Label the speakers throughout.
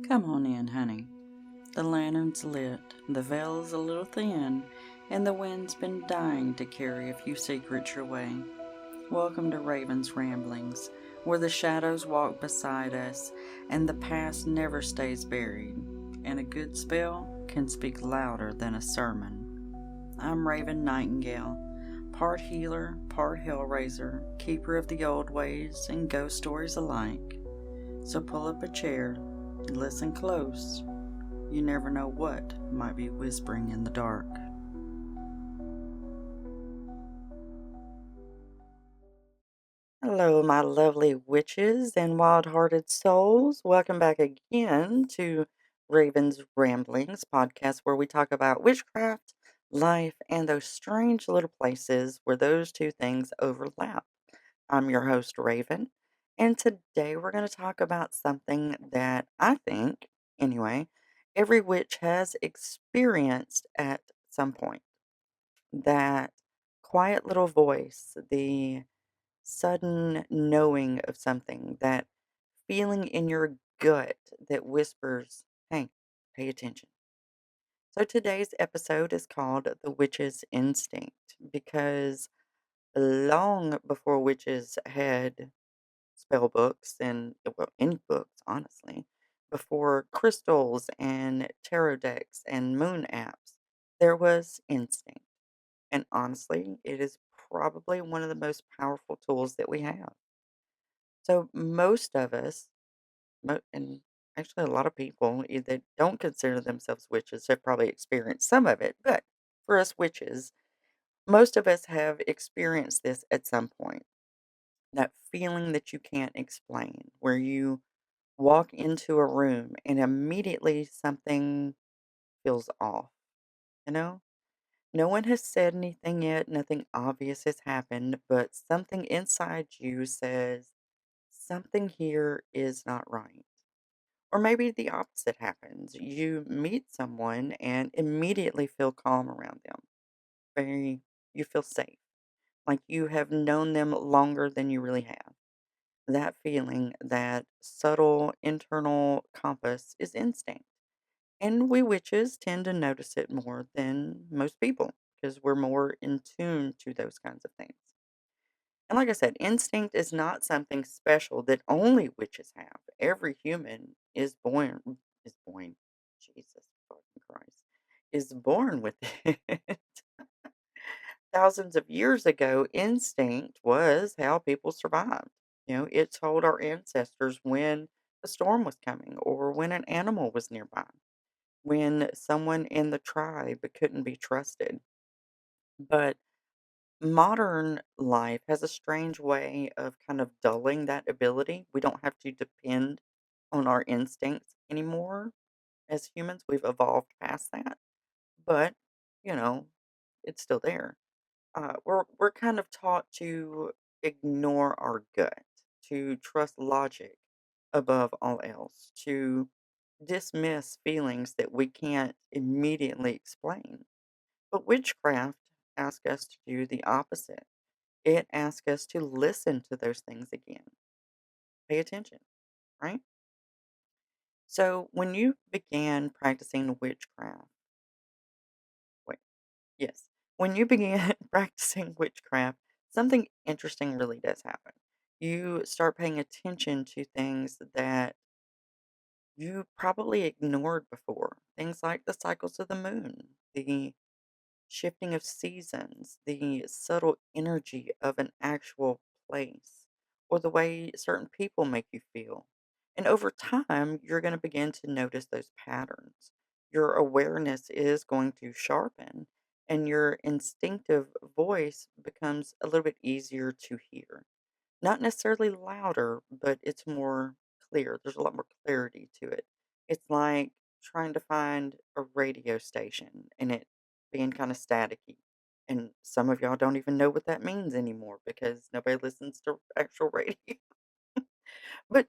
Speaker 1: Come on in, honey. The lantern's lit, the veil's a little thin, and the wind's been dying to carry a few secrets your way. Welcome to Raven's Ramblings, where the shadows walk beside us and the past never stays buried, and a good spell can speak louder than a sermon. I'm Raven Nightingale, part healer, part hellraiser, keeper of the old ways and ghost stories alike. So pull up a chair and listen close. You never know what might be whispering in the dark. Hello, my lovely witches and wild hearted souls. Welcome back again to Raven's Ramblings podcast, where we talk about witchcraft, life, and those strange little places where those two things overlap. I'm your host, Raven, and today we're going to talk about something that I think, anyway, every witch has experienced at some point. That quiet little voice, the sudden knowing of something, that feeling in your gut that whispers, hey, pay attention. So today's episode is called The Witch's Instinct because long before witches had spell books and, well, any books, honestly, before crystals and tarot decks and moon apps, there was instinct. And honestly, it is probably one of the most powerful tools that we have. So most of us, and actually a lot of people that don't consider themselves witches have probably experienced some of it. But for us witches, most of us have experienced this at some point. That feeling that you can't explain, where you walk into a room and immediately something feels off, you know? No one has said anything yet, nothing obvious has happened, but something inside you says something here is not right. Or maybe the opposite happens. You meet someone and immediately feel calm around them. Very, you feel safe, like you have known them longer than you really have. That feeling, that subtle internal compass is instinct. And we witches tend to notice it more than most people because we're more in tune to those kinds of things. And like I said, instinct is not something special that only witches have. Every human is born, Jesus fucking Christ, is born with it. Thousands of years ago, instinct was how people survived. It told our ancestors when a storm was coming or when an animal was nearby, when someone in the tribe couldn't be trusted. But modern life has a strange way of kind of dulling that ability. We don't have to depend on our instincts anymore as humans. We've evolved past that, but you know, it's still there. We're kind of taught to ignore our gut, to trust logic above all else, to dismiss feelings that we can't immediately explain. But witchcraft asks us to do the opposite. It asks us to listen to those things again. Pay attention, right? So when you began practicing witchcraft, wait, yes, when you began practicing witchcraft, something interesting really does happen. You start paying attention to things that you probably ignored before. Things like the cycles of the moon, the shifting of seasons, the subtle energy of an actual place, or the way certain people make you feel. And over time, you're going to begin to notice those patterns. Your awareness is going to sharpen, and your instinctive voice becomes a little bit easier to hear. Not necessarily louder, but it's more clear. There's a lot more clarity to it. It's like trying to find a radio station and it being kind of staticky. And some of y'all don't even know what that means anymore because nobody listens to actual radio. But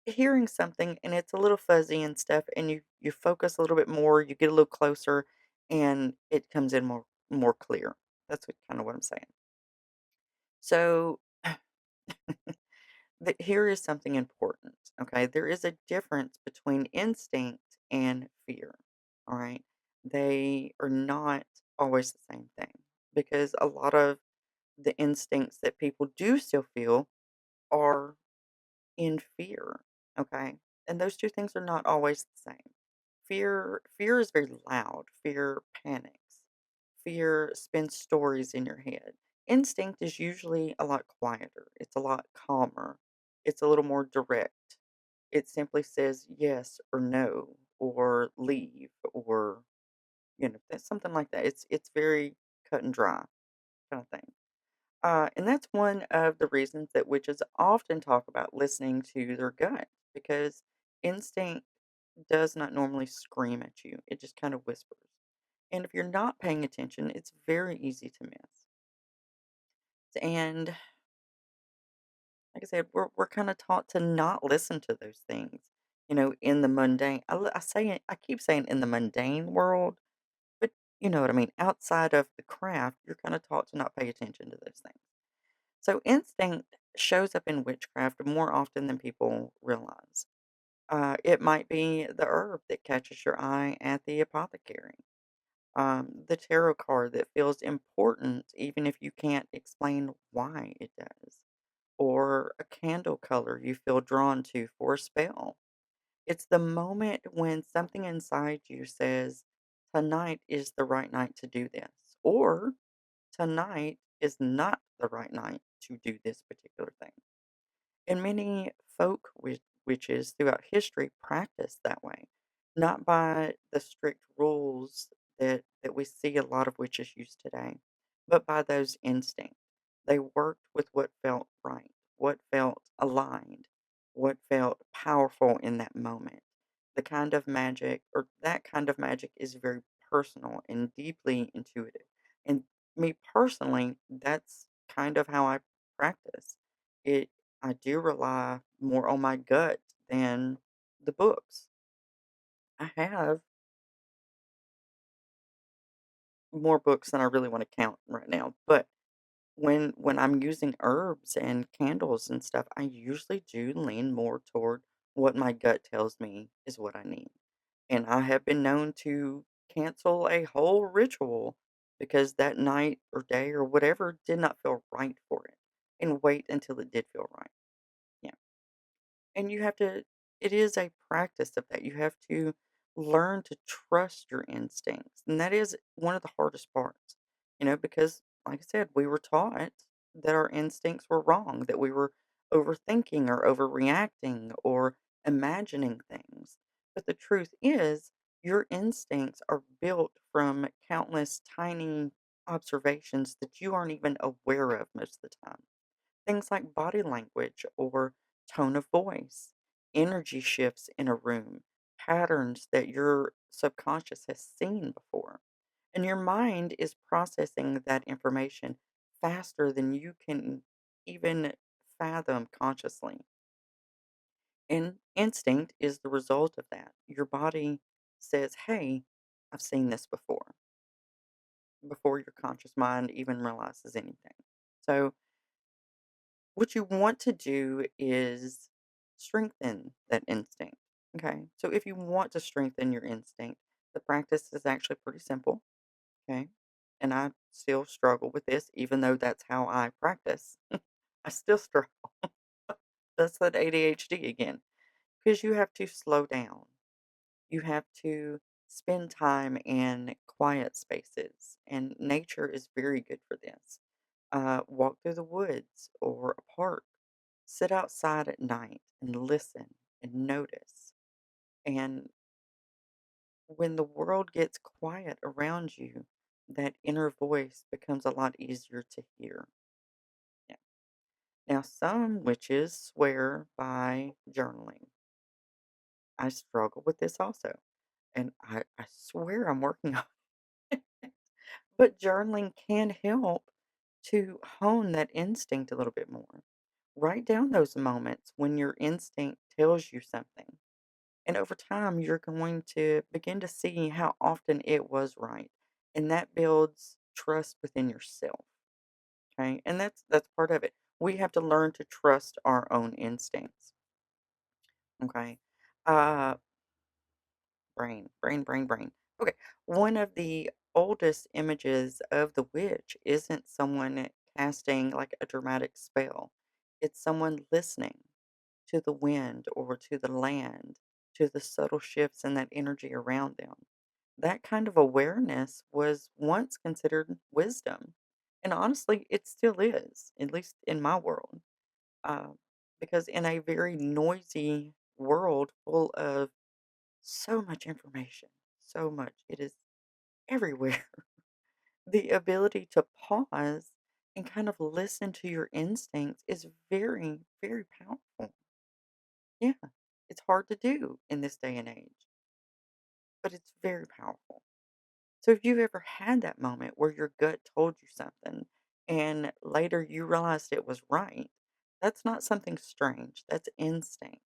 Speaker 1: hearing something and it's a little fuzzy and stuff, and you focus a little bit more, you get a little closer, and it comes in more clear. That's kind of what I'm saying. So Here is something important, okay? There is a difference between instinct and fear, all right? They are not always the same thing because a lot of the instincts that people do still feel are in fear, okay? And those two things are not always the same. Fear is very loud. Fear panics. Fear spins stories in your head. Instinct is usually a lot quieter. It's a lot calmer. It's a little more direct. It simply says yes or no or leave or that's something like that. It's very cut and dry kind of thing. And that's one of the reasons that witches often talk about listening to their gut because instinct does not normally scream at you, it just kind of whispers. And if you're not paying attention, it's very easy to miss. And like I said, we're kind of taught to not listen to those things, in the mundane. I keep saying in the mundane world, but you know what I mean. Outside of the craft, you're kind of taught to not pay attention to those things. So instinct shows up in witchcraft more often than people realize. It might be the herb that catches your eye at the apothecary, the tarot card that feels important even if you can't explain why it does, or a candle color you feel drawn to for a spell. It's the moment when something inside you says, tonight is the right night to do this, or tonight is not the right night to do this particular thing. And many witches throughout history practiced that way, not by the strict rules that we see a lot of witches use today, but by those instincts. They worked with what felt right, what felt aligned, what felt powerful in that moment. That kind of magic is very personal and deeply intuitive. And me personally, that's kind of how I practice. It I do rely more on my gut than the books. I have more books than I really want to count right now, but when I'm using herbs and candles and stuff, I usually do lean more toward what my gut tells me is what I need. And I have been known to cancel a whole ritual because that night or day or whatever did not feel right for it and wait until it did feel right. Yeah. And you have to it is a practice of that. You have to learn to trust your instincts. And that is one of the hardest parts, because like I said, we were taught that our instincts were wrong, that we were overthinking or overreacting or imagining things. But the truth is, your instincts are built from countless tiny observations that you aren't even aware of most of the time. Things like body language or tone of voice, energy shifts in a room, patterns that your subconscious has seen before. And your mind is processing that information faster than you can even fathom consciously. And instinct is the result of that. Your body says, hey, I've seen this before your conscious mind even realizes anything. So, what you want to do is strengthen that instinct. Okay. So if you want to strengthen your instinct, the practice is actually pretty simple. Okay. And I still struggle with this, even though that's how I practice. I still struggle. That's that ADHD again. Because you have to slow down. You have to spend time in quiet spaces. And nature is very good for this. Walk through the woods or a park. Sit outside at night and listen and notice. And when the world gets quiet around you, that inner voice becomes a lot easier to hear. Yeah. Now, some witches swear by journaling. I struggle with this also. And I swear I'm working on it. But journaling can help to hone that instinct a little bit more. Write down those moments when your instinct tells you something. And over time, you're going to begin to see how often it was right. And that builds trust within yourself. Okay. And that's part of it. We have to learn to trust our own instincts. Okay. Uh, brain. Okay. One of the oldest images of the witch isn't someone casting like a dramatic spell. It's someone listening to the wind or to the land, to the subtle shifts in that energy around them. That kind of awareness was once considered wisdom. And honestly, it still is, at least in my world. Um, because in a very noisy world full of so much information, so much, it is everywhere. The ability to pause and kind of listen to your instincts is very, very powerful. Yeah, it's hard to do in this day and age, but it's very powerful. So, if you've ever had that moment where your gut told you something and later you realized it was right, that's not something strange. That's instinct.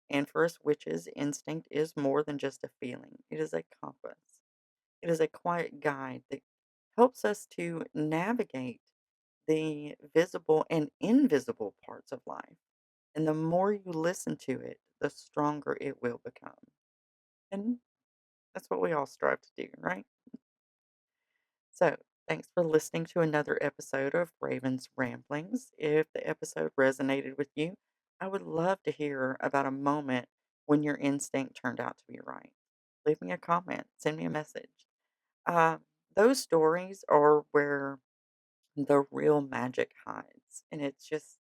Speaker 1: And for us witches, instinct is more than just a feeling, it is a compass, it is a quiet guide that helps us to navigate the visible and invisible parts of life. And the more you listen to it, the stronger it will become. And that's what we all strive to do, right? So, thanks for listening to another episode of Raven's Ramblings. If the episode resonated with you, I would love to hear about a moment when your instinct turned out to be right. Leave me a comment, send me a message. Uh, those stories are where the real magic hides, and I just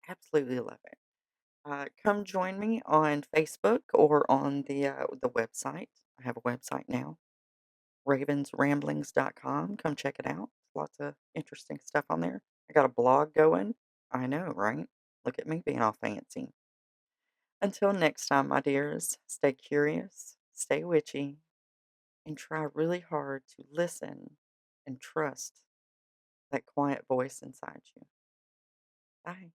Speaker 1: absolutely love it. Come join me on Facebook or on the website. I have a website now, ravensramblings.com. Come check it out. Lots of interesting stuff on there. I got a blog going. I know, right? Look at me being all fancy. Until next time, my dears, stay curious, stay witchy, and try really hard to listen and trust that quiet voice inside you. Bye.